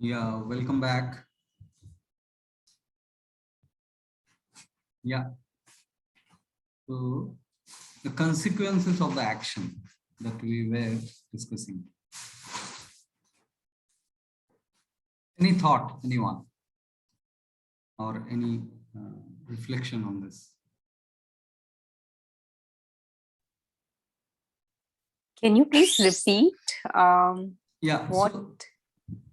Yeah, welcome back. Yeah, so the consequences of the action that we were discussing. Any thought, anyone, or any reflection on this? Can you please repeat? Yeah, what?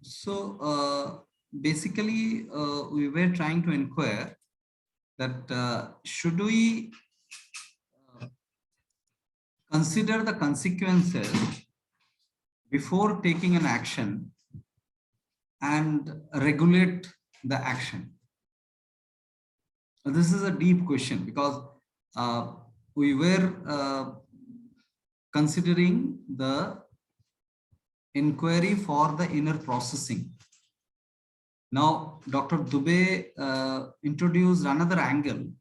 So basically, we were trying to inquire that should we consider the consequences before taking an action and regulate the action? This is a deep question because we were considering the inquiry for the inner processing. Now, Dr. Dubey introduced another angle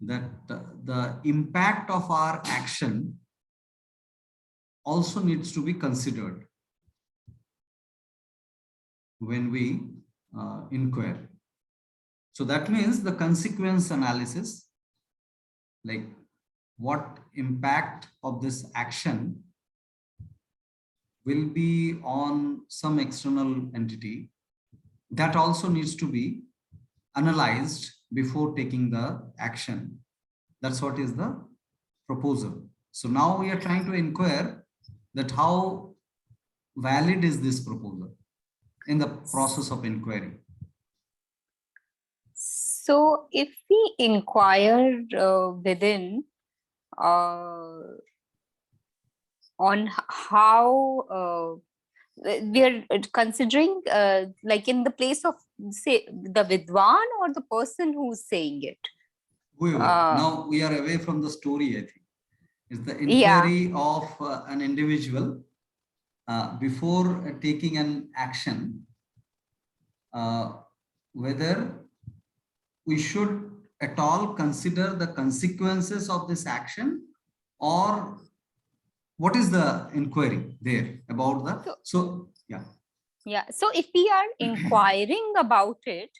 that the impact of our action also needs to be considered when we inquire. So that means the consequence analysis, like what impact of this action will be on some external entity, that also needs to be analyzed before taking the action. That's what is the proposal. So now we are trying to inquire that how valid is this proposal in the process of inquiry. So if we inquire within on how we are considering like in the place of, say, the Vidwan or the person who's saying it? Now we are away from the story, I think. It's the inquiry of an individual before taking an action, whether we should at all consider the consequences of this action, or what is the inquiry there about the so if we are inquiring about it,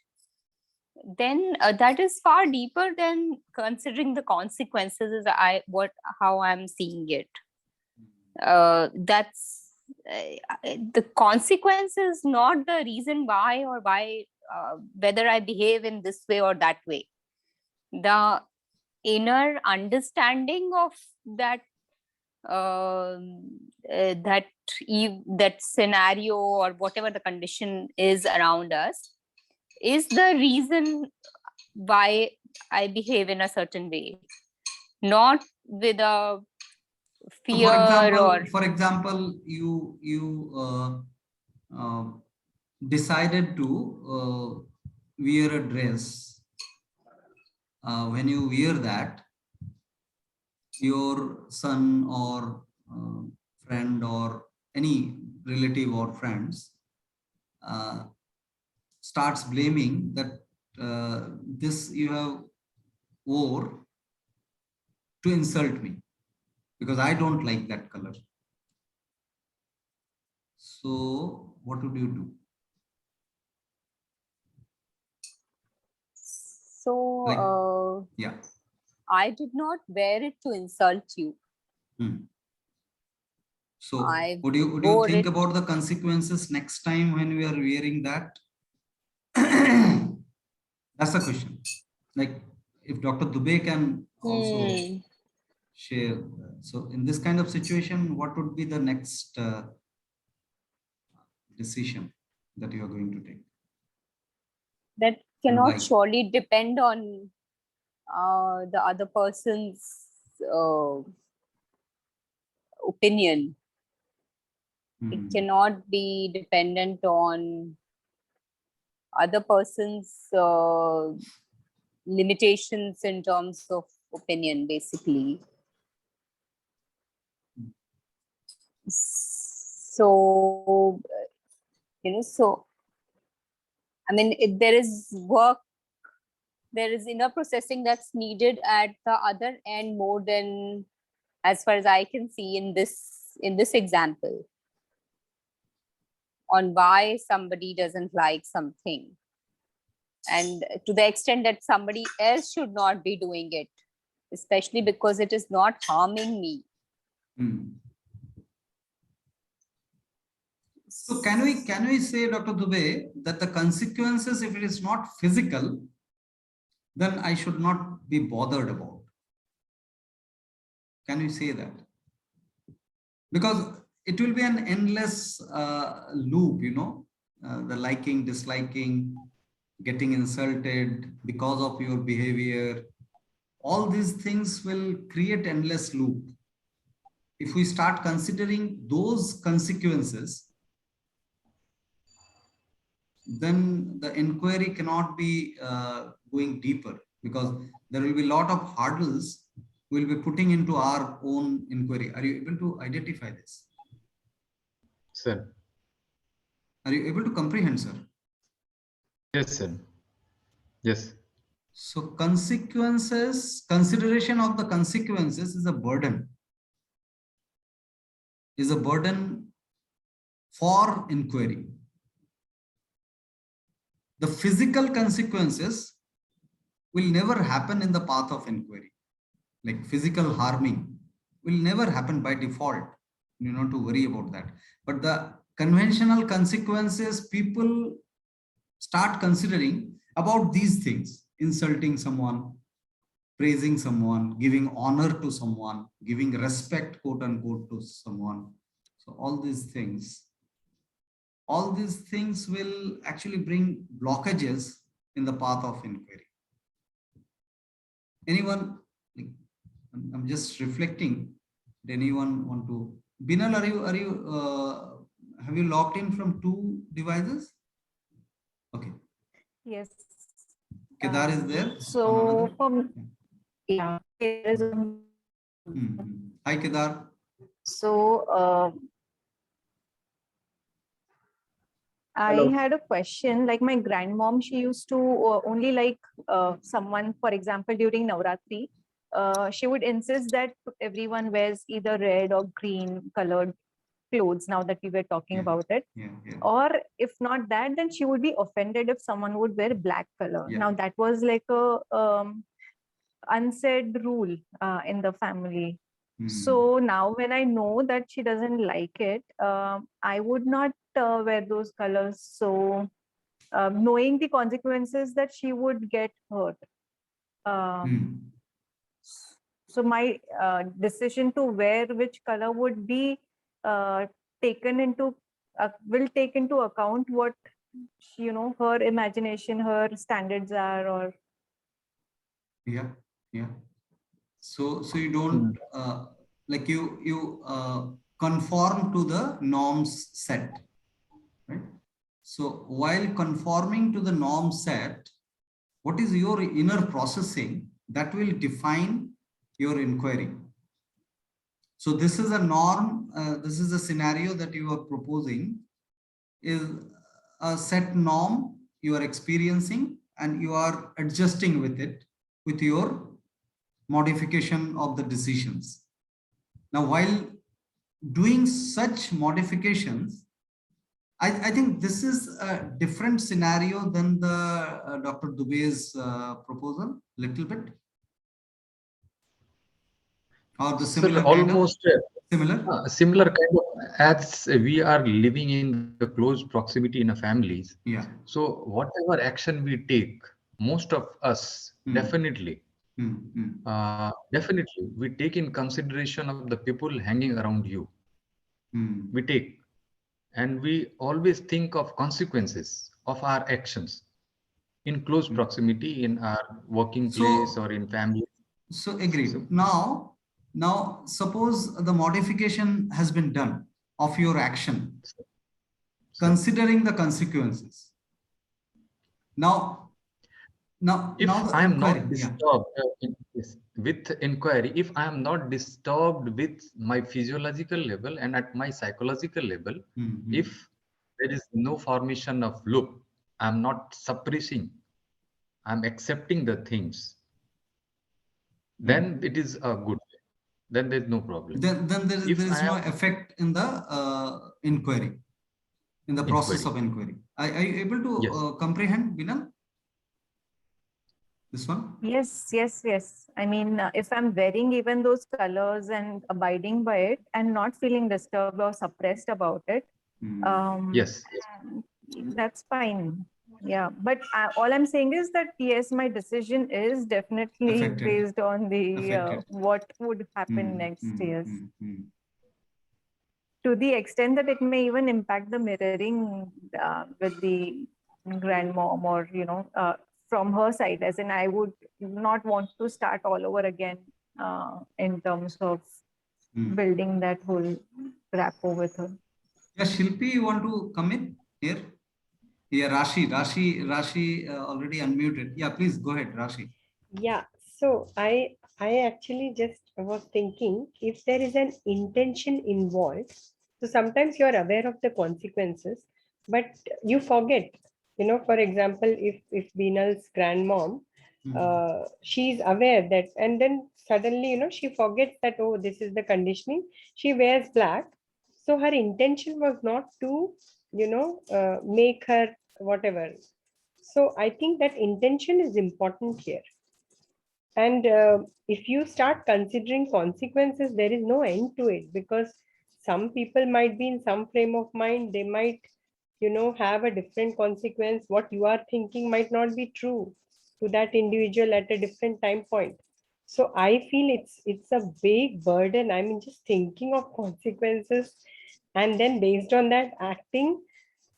then that is far deeper than considering the consequences. Is how I'm seeing it. That's the consequence is not the reason why or why whether I behave in this way or that way. The inner understanding of that that scenario or whatever the condition is around us is the reason why I behave in a certain way, not with a fear. For example, you decided to wear a dress. When you wear that, your son or friend or any relative or friends starts blaming that this you have wore to insult me because I don't like that color. So what would you do? So I did not wear it to insult you. So would you think about the consequences next time when we are wearing that? That's the question. Like if Dr. Dubey can also share. So in this kind of situation, what would be the next decision that you are going to take? That cannot surely depend on the other person's opinion. It cannot be dependent on other person's limitations in terms of opinion, basically. So, so I mean, if there is work, there is inner processing that's needed at the other end more than, as far as I can see in this example. on why somebody doesn't like something, and to the extent that somebody else should not be doing it, especially because it is not harming me. Hmm. So can we say, Dr. Dubey, that the consequences, if it is not physical, then I should not be bothered about? Can we say that? Because it will be an endless loop, the liking, disliking, getting insulted because of your behavior. All these things will create endless loop. If we start considering those consequences, then the inquiry cannot be going deeper, because there will be a lot of hurdles we'll be putting into our own inquiry. Are you able to identify this? Sir. Are you able to comprehend, sir? Yes, sir. Yes. So consideration of the consequences is a burden. Is a burden for inquiry. The physical consequences will never happen in the path of inquiry. Like physical harming will never happen by default. You don't have to worry about that. But the conventional consequences, people start considering about these things: insulting someone, praising someone, giving honor to someone, giving respect, quote unquote, to someone. So all these things will actually bring blockages in the path of inquiry. Anyone, like, I'm just reflecting. Did anyone want to? Binal, have you logged in from 2 devices? Okay. Yes. Kedar is there. So from yeah, Hi, Kedar. so I Hello. had a question. Like my grandmom, she used to only like someone, for example, during Navratri, she would insist that everyone wears either red or green colored clothes. Now that we were talking Yeah. about it, Yeah, yeah. or if not that, then she would be offended if someone would wear black color. Yeah. Now that was like a unsaid rule in the family. So now when I know that she doesn't like it, I would not wear those colors. So knowing the consequences that she would get hurt. So my decision to wear which color would be taken into will take into account what her imagination, her standards are, or Yeah, yeah. So you don't like you conform to the norms set, right? So while conforming to the norm set, what is your inner processing that will define your inquiry? So this is a norm, this is a scenario that you are proposing, is a set norm you are experiencing, and you are adjusting with it with your modification of the decisions. Now, while doing such modifications, I think this is a different scenario than the Dr. Dubey's proposal, little bit, or the similar Sir, kind of almost similar. similar kind of, as we are living in the close proximity in a families. Yeah. So whatever action we take, most of us definitely we take in consideration of the people hanging around you. We take, and we always think of consequences of our actions in close proximity, in our working place or in family. So agreed. Now suppose the modification has been done of your action, considering the consequences. Now If the I am inquiry, not disturbed with inquiry, if I am not disturbed with my physiological level and at my psychological level, if there is no formation of loop, I am not suppressing, I am accepting the things, then it is a good way. Then there is no problem. then there If is I no am, effect in the inquiry. in the process Inquiry. of inquiry. Are you able to Yes. comprehend, Binal? This one? Yes, yes, yes. I mean, if I'm wearing even those colors and abiding by it and not feeling disturbed or suppressed about it, Yes. that's fine. Yeah, but all I'm saying is that yes, my decision is definitely Affected. based on the Affected. what would happen Hmm, next. hmm, Yes, hmm, hmm. to the extent that it may even impact the mirroring with the grandmom, or from her side, as in I would not want to start all over again in terms of Hmm. building that whole rapport with her. Yeah, Shilpi, you want to come in here? Yeah, Rashi already unmuted. Yeah, please go ahead, Rashi. Yeah, so I actually just was thinking if there is an intention involved, so sometimes you are aware of the consequences, but you forget. For example, if Binal's grandmom, she's aware that, and then suddenly she forgets that, oh, this is the conditioning. She wears black, so her intention was not to make her whatever. So I think that intention is important here. And if you start considering consequences, there is no end to it, because some people might be in some frame of mind. They might, have a different consequence. What you are thinking might not be true to that individual at a different time point. So I feel it's a big burden. I mean, just thinking of consequences and then based on that acting,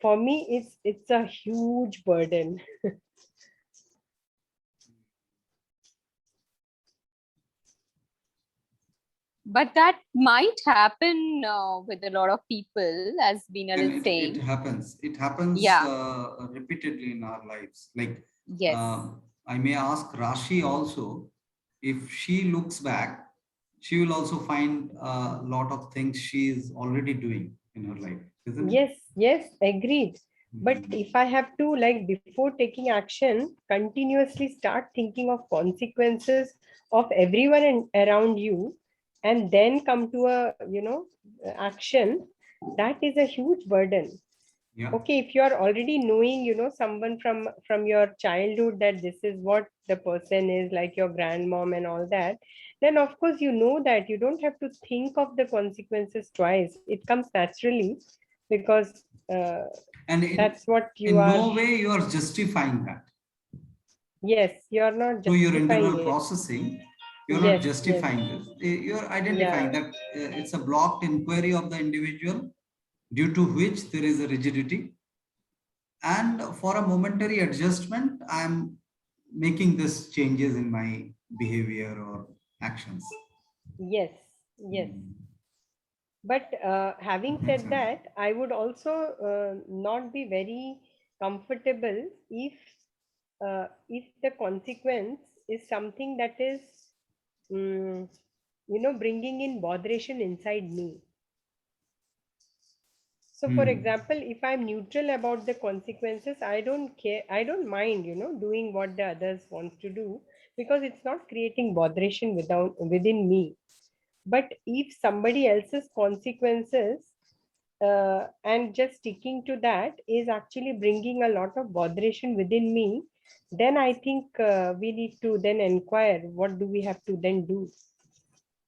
for me, it's a huge burden. But that might happen with a lot of people, as Binal And is it saying. happens. It happens Yeah. repeatedly in our lives. Like, Yes. I may ask Rashi also, if she looks back, she will also find a lot of things she is already doing in her life, isn't it? Yes, agreed. But if I have to, like, before taking action, continuously start thinking of consequences of everyone around you, and then come to a, action, that is a huge burden. Yeah. Okay, if you are already knowing, someone from your childhood, that this is what the person is, like your grandmom and all that, then of course you know that you don't have to think of the consequences twice. It comes naturally, because And that's what you in are. no way you are justifying that. Yes, you are not Through your justifying internal it. processing, you're not Yes, justifying this. You're identifying yeah, that it's a blocked inquiry of the individual, due to which there is a rigidity. And for a momentary adjustment, I'm making this changes in my behavior or actions. yes, yes. Hmm. But having Makes said sense. that, I would also not be very comfortable if the consequence is something that is, mm, bringing in botheration inside me. So, for Hmm. example, if I'm neutral about the consequences, I don't care. I don't mind, doing what the others want to do, because it's not creating botheration within me. But if somebody else's consequences and just sticking to that is actually bringing a lot of botheration within me, then I think we need to then inquire, what do we have to then do?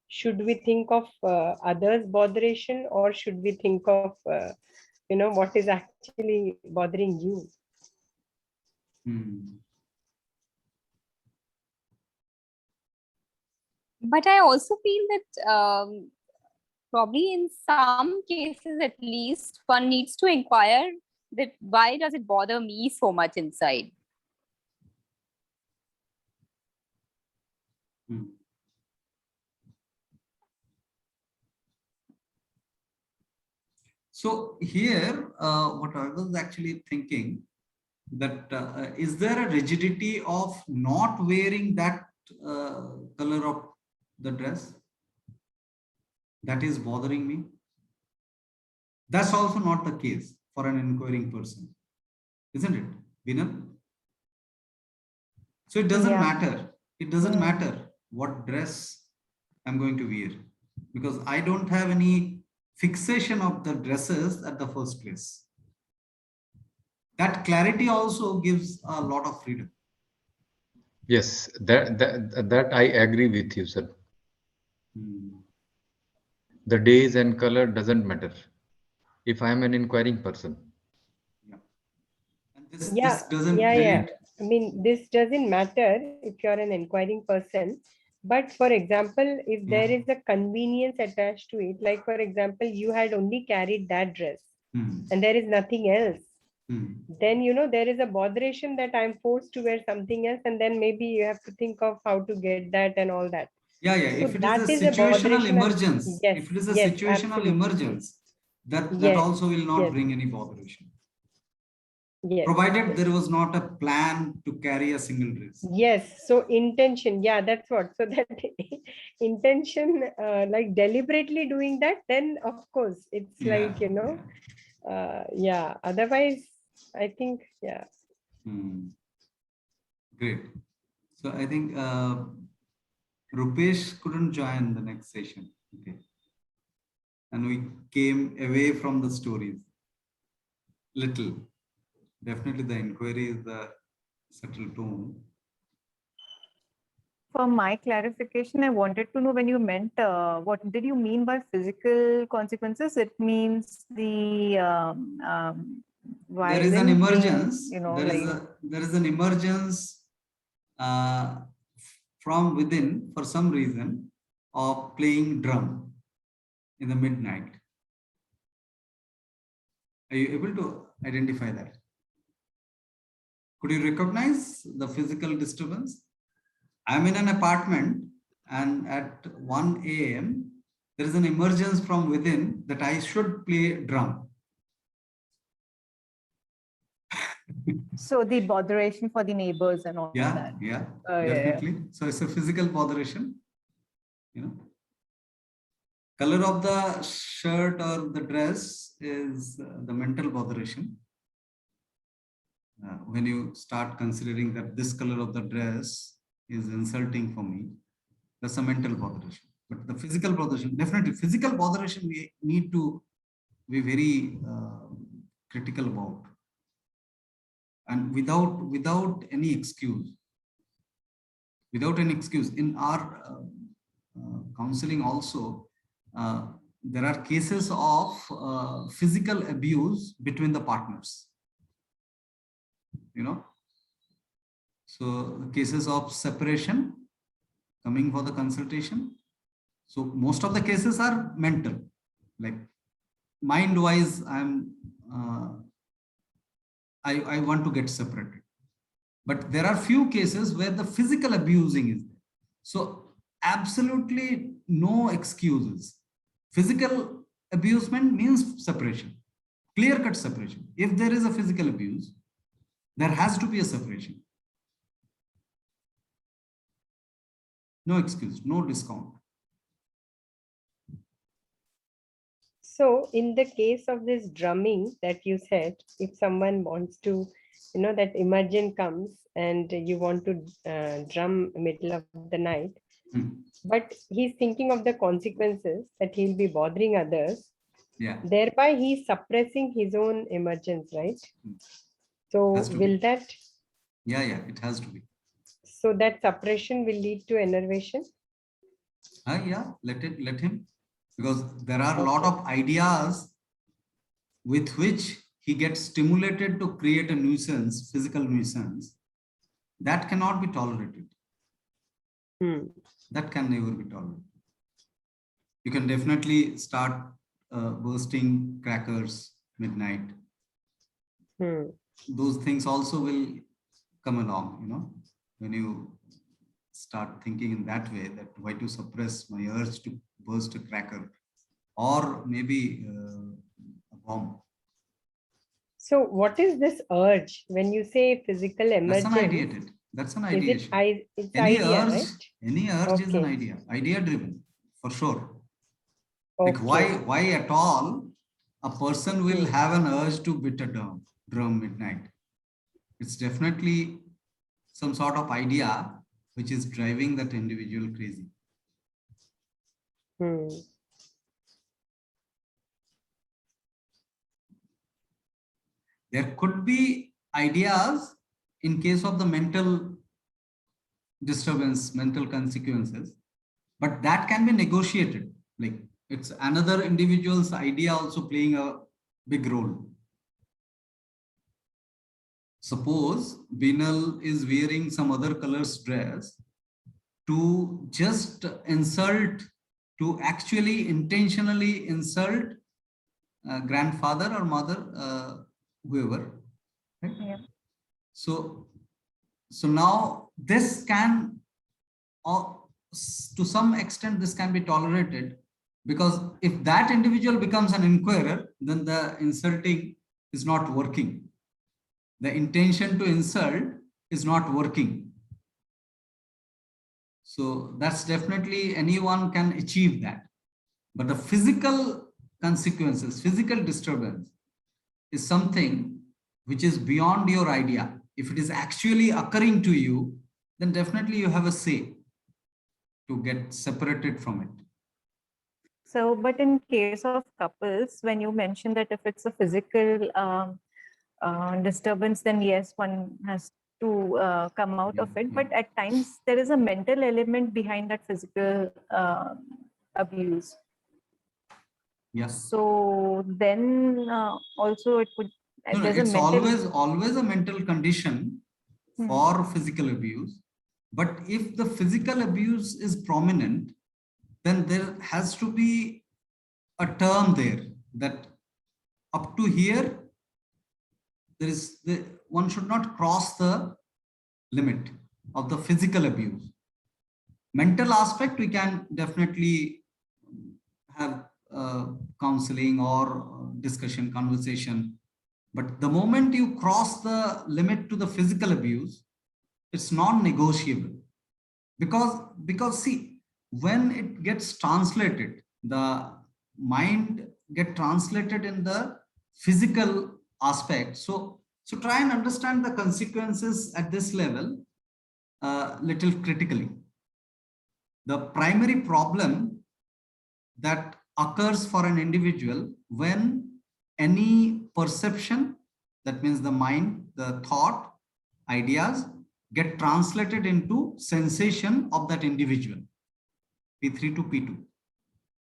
Should we think of others' botheration, or should we think of what is actually bothering you? Hmm. But I also feel that probably in some cases, at least, one needs to inquire that why does it bother me so much inside? Hmm. So here, what I was actually thinking, that is there a rigidity of not wearing that color of the dress that is bothering me? That's also not the case for an inquiring person, isn't it, Binal? So it doesn't Yeah. matter. It doesn't matter what dress I'm going to wear, because I don't have any fixation of the dresses at the first place. that clarity also gives a lot of freedom. Yes, that I agree with you, sir. The days and color doesn't matter if I am an inquiring person. Yeah. And this Yeah, doesn't yeah. create. I mean, this doesn't matter if you're an inquiring person. But for example, if there is a convenience attached to it, like for example, you had only carried that dress and there is nothing else, then there is a botheration that I'm forced to wear something else, and then maybe you have to think of how to get that and all that. Yeah, yeah. So If it is that a is a situational botheration. emergence, Yes, if it is a yes, situational absolutely. emergence, that Yes, also will not yes. bring any botheration. Yes. Provided there was not a plan to carry a single dress. Yes. So intention, yeah, that's what. So that intention, like deliberately doing that, then of course it's like, yeah. Otherwise, I think, yeah. Great. So I think Rupesh couldn't join the next session. Okay. And we came away from the stories. Little. Definitely the inquiry is the subtle tone. For my clarification, I wanted to know when you meant, what did you mean by physical consequences? It means the There is an violent being, emergence. like There is an emergence from within for some reason of playing drum in the midnight. Are you able to identify that? Could you recognize the physical disturbance? I'm in an apartment and at 1 a.m. there is an emergence from within that I should play drum. so the botheration for the neighbors and all that. Yeah, Yeah. definitely. So it's a physical botheration. Color of the shirt or the dress is the mental botheration. When you start considering that this color of the dress is insulting for me, that's a mental botheration. But the physical botheration, definitely physical botheration, we need to be very critical about, and without any excuse. Without any excuse. In our counseling also, there are cases of physical abuse between the partners. So cases of separation coming for the consultation. So most of the cases are mental, like mind wise, I want to get separated. But there are few cases where the physical abusing is there. So absolutely no excuses. Physical abusement means separation, clear-cut separation. If there is a physical abuse, there has to be a separation. No excuse, no discount. So in the case of this drumming that you said, if someone wants to, that emergent comes and you want to drum middle of the night, but he's thinking of the consequences that he'll be bothering others. Yeah. Thereby he's suppressing his own emergence, right? So will that? Yeah, it has to be. So that suppression will lead to enervation? Yeah, let him. Because there are a lot of ideas with which he gets stimulated to create a nuisance, physical nuisance, that cannot be tolerated. That can never be tolerated. You can definitely start bursting crackers midnight. Those things also will come along, when you start thinking in that way, that why to suppress my urge to burst a cracker or maybe a bomb. So what is this urge when you say physical emergence? That's an ideation. It's idea, right? Any urge is an idea driven, for sure. Like why at all a person will have an urge to beat a drum midnight? It's definitely some sort of idea which is driving that individual crazy. There could be ideas in case of the mental disturbance, mental consequences, but that can be negotiated. Like it's another individual's idea also playing a big role. Suppose Binal is wearing some other color's dress to just insult, to actually intentionally insult grandfather or mother, whoever. Right? Yeah. So now this can, to some extent, this can be tolerated, because if that individual becomes an inquirer, then the insulting is not working. The intention to insult is not working. So that's definitely, anyone can achieve that. But the physical consequences, physical disturbance is something which is beyond your idea. If it is actually occurring to you, then definitely you have a say to get separated from it. So, but in case of couples, when you mention that if it's a physical disturbance, then yes, one has to come out of it. But at times there is a mental element behind that physical abuse. Yes. So then also it would. No, There's a it's mental. always a mental condition for physical abuse. But if the physical abuse is prominent, then there has to be a term there that up to here, there is one should not cross the limit of the physical abuse. Mental aspect, we can definitely have counseling or discussion, conversation. But the moment you cross the limit to the physical abuse, it's non-negotiable. Because see, when it gets translated, the mind get translated in the physical aspect. So try and understand the consequences at this level little critically. The primary problem that occurs for an individual when any perception, that means the mind, the thought, ideas, get translated into sensation of that individual, P3 to P2,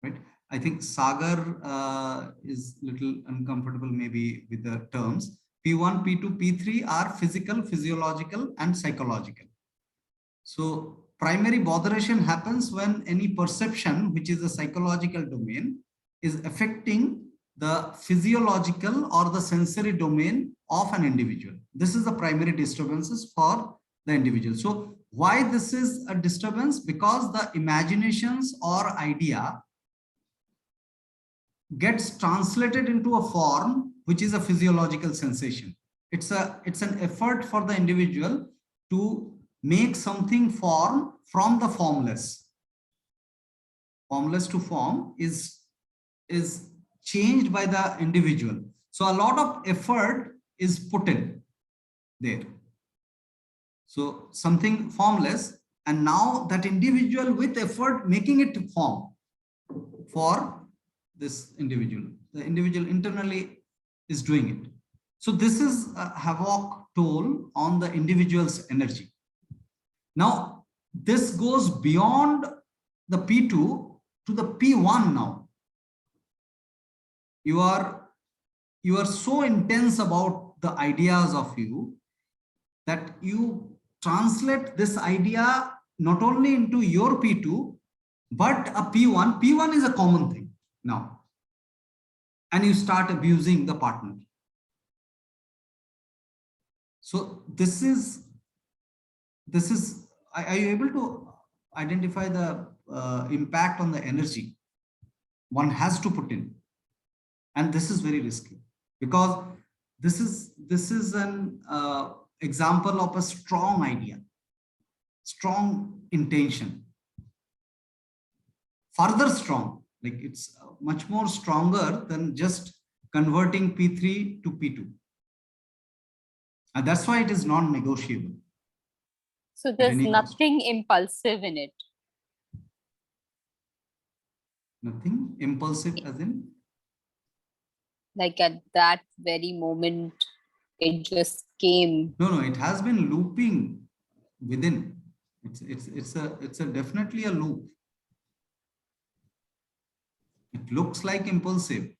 right? I think Sagar is little uncomfortable maybe with the terms. P1, P2, P3 are physical, physiological, and psychological. So primary botheration happens when any perception, which is a psychological domain, is affecting the physiological or the sensory domain of an individual. This is the primary disturbances for the individual. So why this is a disturbance? Because the imaginations or idea gets translated into a form which is a physiological sensation. It's an effort for the individual to make something form from the formless. Formless to form is changed by the individual. So a lot of effort is put in there. So something formless, and now that individual with effort making it form for this individual. The individual internally is doing it. So this is a havoc toll on the individual's energy. Now, this goes beyond the P2 to the P1 now. You are so intense about the ideas of you that you translate this idea not only into your P2, but a P1. P1 is a common thing now. And you start abusing the partner. So this is, are you able to identify the impact on the energy one has to put in? And this is very risky, because this is an example of a strong idea, strong intention, further strong, like it's much more stronger than just converting P3 to P2. And that's why it is non-negotiable. So there's nothing impulsive in it. Nothing impulsive as in? Like at that very moment, it just came. No, it has been looping within. It's a definitely a loop. It looks like impulsive,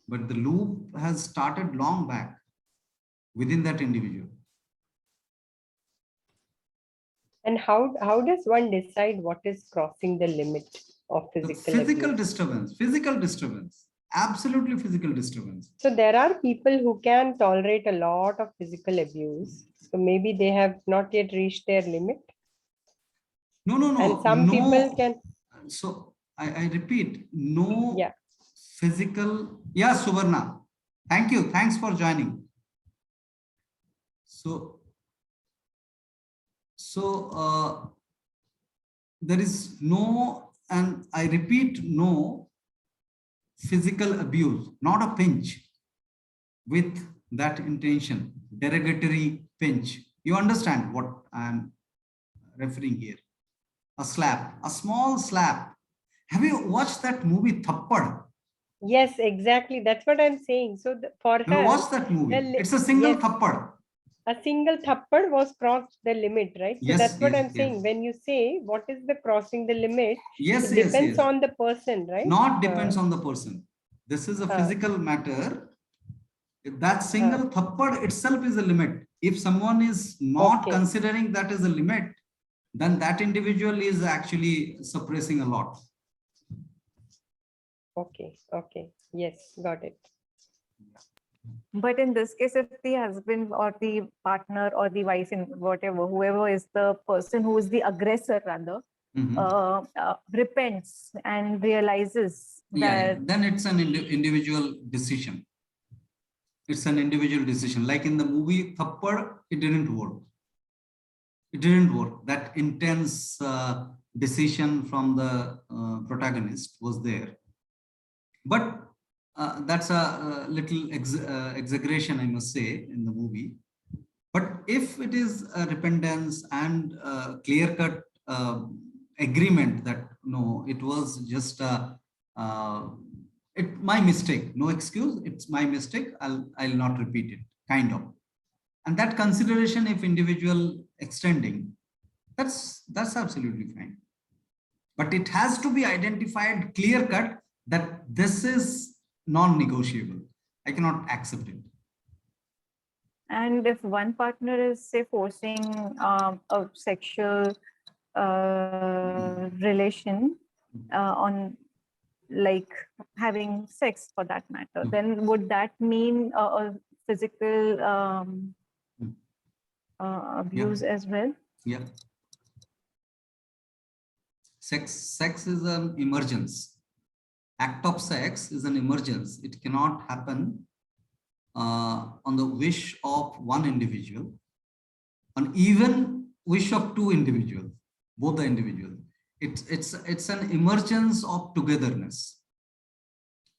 but the loop has started long back within that individual. And how does one decide what is crossing the limit of The physical abuse? physical disturbance, absolutely physical disturbance. So there are people who can tolerate a lot of physical abuse. So maybe they have not yet reached their limit. No, And some people can. So I repeat, no Yeah. physical. Yeah, Suvarna. Thank you. Thanks for joining. So there is no, and I repeat, no physical abuse, not a pinch with that intention, derogatory pinch. You understand what I'm referring here? A slap, a small slap. Have you watched that movie Thappad? Yes, exactly. That's what I'm saying. So for Have you her, watched that movie? It's a single yes, Thappad. a single thappad was crossed the limit, right? So Yes, that's what yes, I'm saying. yes. When you say what is the crossing the limit, Yes, it yes, depends yes. on the person, right? Not depends on the person. This is a physical matter. That single thappad itself is a limit. If someone is not considering that as a limit, then that individual is actually suppressing a lot. Okay. Yes, got it. But in this case, if the husband or the partner or the wife, in whatever, whoever is the person who is the aggressor rather, repents and realizes that. Then it's an individual decision. It's an individual decision. Like in the movie Thappad, it didn't work. It didn't work. That intense decision from the protagonist was there. But that's a little exaggeration, I must say, in the movie. But if it is a repentance and clear-cut agreement that no, it was just my mistake, no excuse, it's my mistake, I'll not repeat it, kind of. And that consideration, if individual extending, that's absolutely fine. But it has to be identified clear-cut that this is non-negotiable. I cannot accept it. And if one partner is, say, forcing a sexual relation on, like, having sex for that matter, then would that mean a physical abuse as well? Yeah. Sex is an emergence. Act of sex is an emergence. It cannot happen on the wish of one individual, on even wish of two individuals, both the individuals. It's an emergence of togetherness,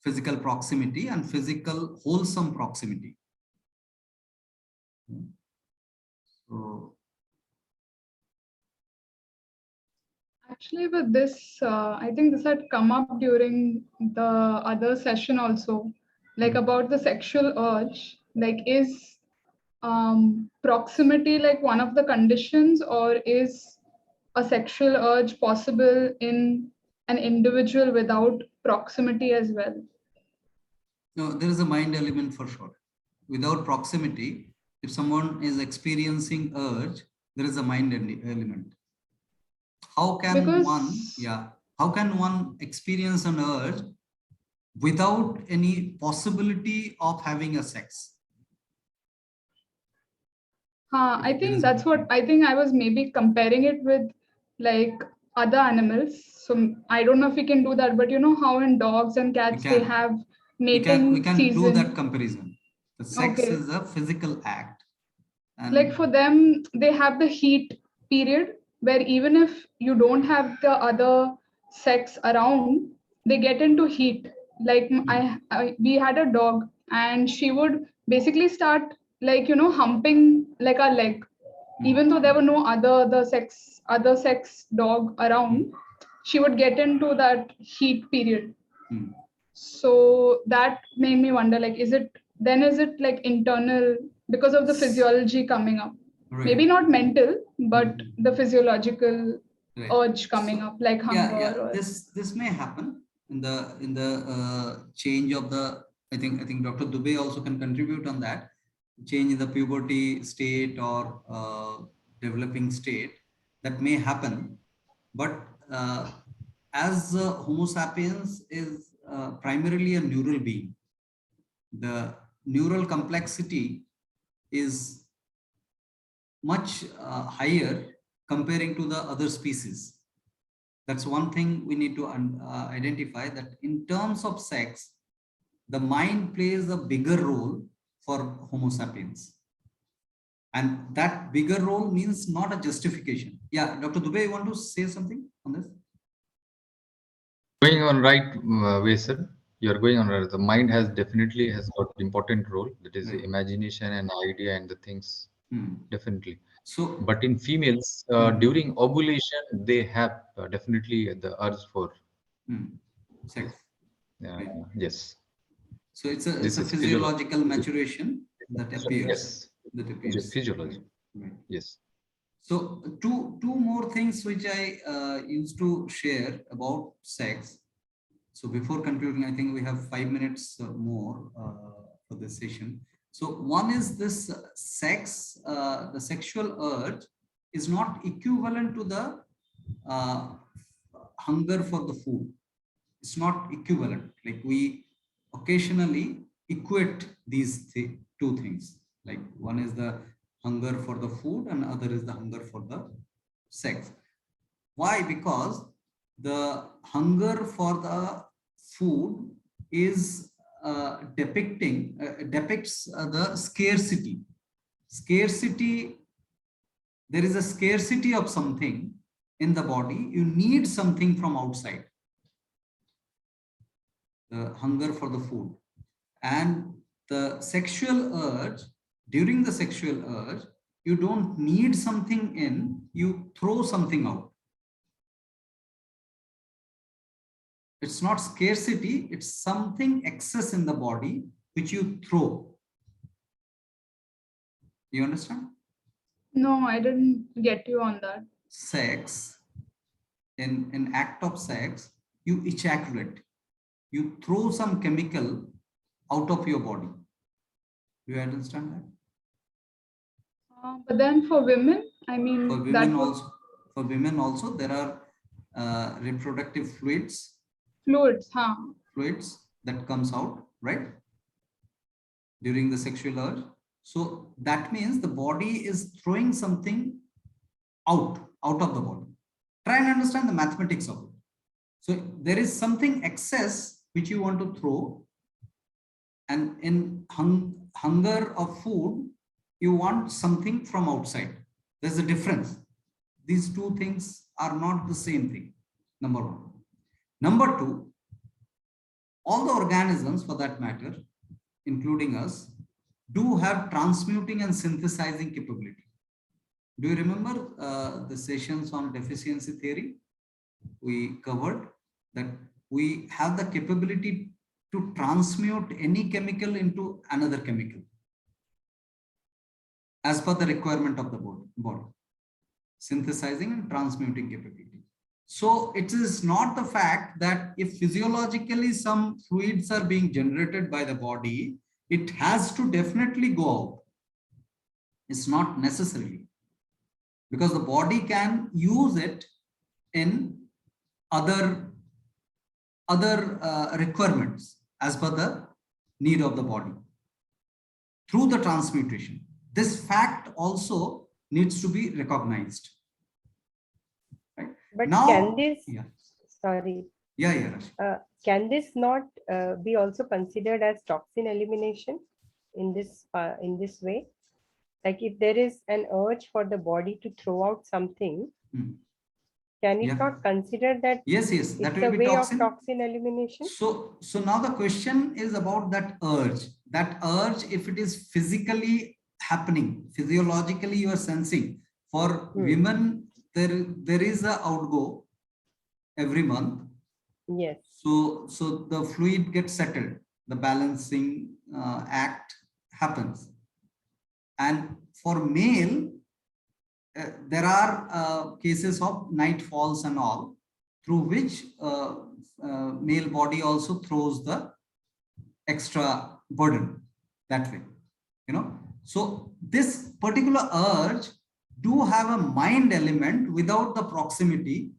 physical proximity and physical wholesome proximity. So actually, with this, I think this had come up during the other session also, like about the sexual urge. Like, is proximity like one of the conditions, or is a sexual urge possible in an individual without proximity as well? no, there is a mind element for sure. Without proximity, if someone is experiencing urge, there is a mind element. How can one experience an urge without any possibility of having a sex? I think that's what I think. I was maybe comparing it with like other animals. So I don't know if we can do that, but you know how in dogs and cats they have mating we can season. do that comparison. The sex is a physical act. And like for them, they have the heat period where even if you don't have the other sex around, they get into heat. Like we had a dog, and she would basically start like humping like our leg, even though there were no other sex dog around. She would get into that heat period. So that made me wonder, like, is it then is it like internal because of the physiology coming up? Right. Maybe not mental, but Mhm. the physiological Right. urge coming up, like hunger. Yeah. Or This may happen in the change of the. I think Dr. Dubey also can contribute on that. Change in the puberty state or developing state, that may happen, but as Homo sapiens is primarily a neural being, the neural complexity is much higher comparing to the other species. That's one thing we need to identify, that in terms of sex, the mind plays a bigger role for Homo sapiens. And that bigger role means not a justification. Yeah, Dr. Dubey, you want to say something on this? Going on right way, sir. You're going on right. The mind has definitely has got important role. That is Right. imagination and idea and the things. Definitely. So, But in females, during ovulation, they have definitely the urge for sex. Right. yes. So it's This a is physiological maturation that appears. Yes. That appears. Physiology. Right. Yes. So two more things which I used to share about sex. So before concluding, I think we have 5 minutes more for this session. So one is this sex, the sexual urge is not equivalent to the hunger for the food. It's not equivalent. Like we occasionally equate these two things. Like one is the hunger for the food and other is the hunger for the sex. Why? Because the hunger for the food is depicts the scarcity. There is a scarcity of something in the body. You need something from outside. The hunger for the food. And the sexual urge, during the sexual urge, you don't need something in, you throw something out. It's not scarcity, it's something excess in the body which you throw. You understand? no, I didn't get you on that. Sex, in act of sex, you ejaculate. You throw some chemical out of your body. Do you understand that? But then for women, I mean, For women also, there are reproductive fluids that comes out, right, during the sexual urge. So that means the body is throwing something out of the body. Try and understand the mathematics of it. So there is something excess which you want to throw, and in hunger of food, you want something from outside. There's a difference. These two things are not the same thing. Number one. Number two, all the organisms for that matter, including us, do have transmuting and synthesizing capability. Do you remember the sessions on deficiency theory? We covered that we have the capability to transmute any chemical into another chemical as per the requirement of the body. Synthesizing and transmuting capability. So it is not the fact that if physiologically some fluids are being generated by the body, it has to definitely go out. It's not necessarily, because the body can use it in other requirements as per the need of the body through the transmutation. This fact also needs to be recognized. Right? But now, can this, yeah. sorry. Yeah. Can this not be also considered as toxin elimination in this way? Like if there is an urge for the body to throw out something, can it not consider that? Yes, that will be way toxin. of toxin elimination. So now the question is about that urge. That urge, if it is physically happening, physiologically you are sensing. For women, there is a outgo every month. Yes. So the fluid gets settled. The balancing act happens. And for male, there are cases of night falls and all, through which male body also throws the extra burden that way, you know. So this particular urge do have a mind element without the proximity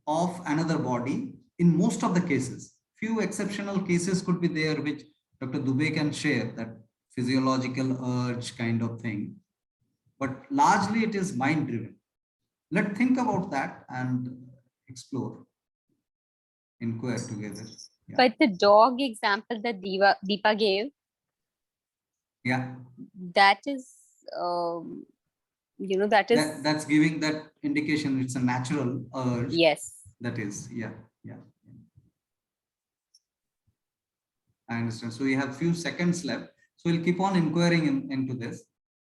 of another body in most of the cases. Few exceptional cases could be there, which Dr. Dubey can share, that physiological urge kind of thing. But largely it is mind driven. Let's think about that and explore, inquire together. Yeah. But the dog example that Deepa gave, Yeah. that is, that is, That's giving that indication it's a natural urge. yes. That is, yeah. I understand. So we have few seconds left. So we'll keep on inquiring into this.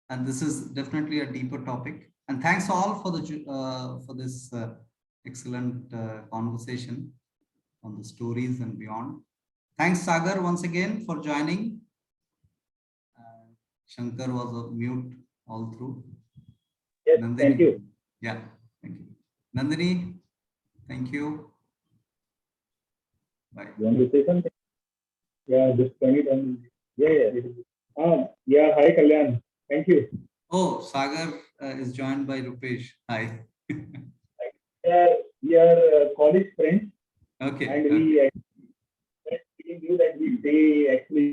And this is definitely a deeper topic. And thanks all for the for this excellent conversation on the stories and beyond. Thanks, Sagar, once again for joining. Shankar was on mute all through. Yes, Nandini, thank you. Yeah, thank you. Nandini, thank you. Bye. You want to say something? Yeah, just turn it on. Yeah. Yeah, hi Kalyan. Thank you. Oh, Sagar is joined by Rupesh. Hi. We are college friends, Okay. and we actually knew that they actually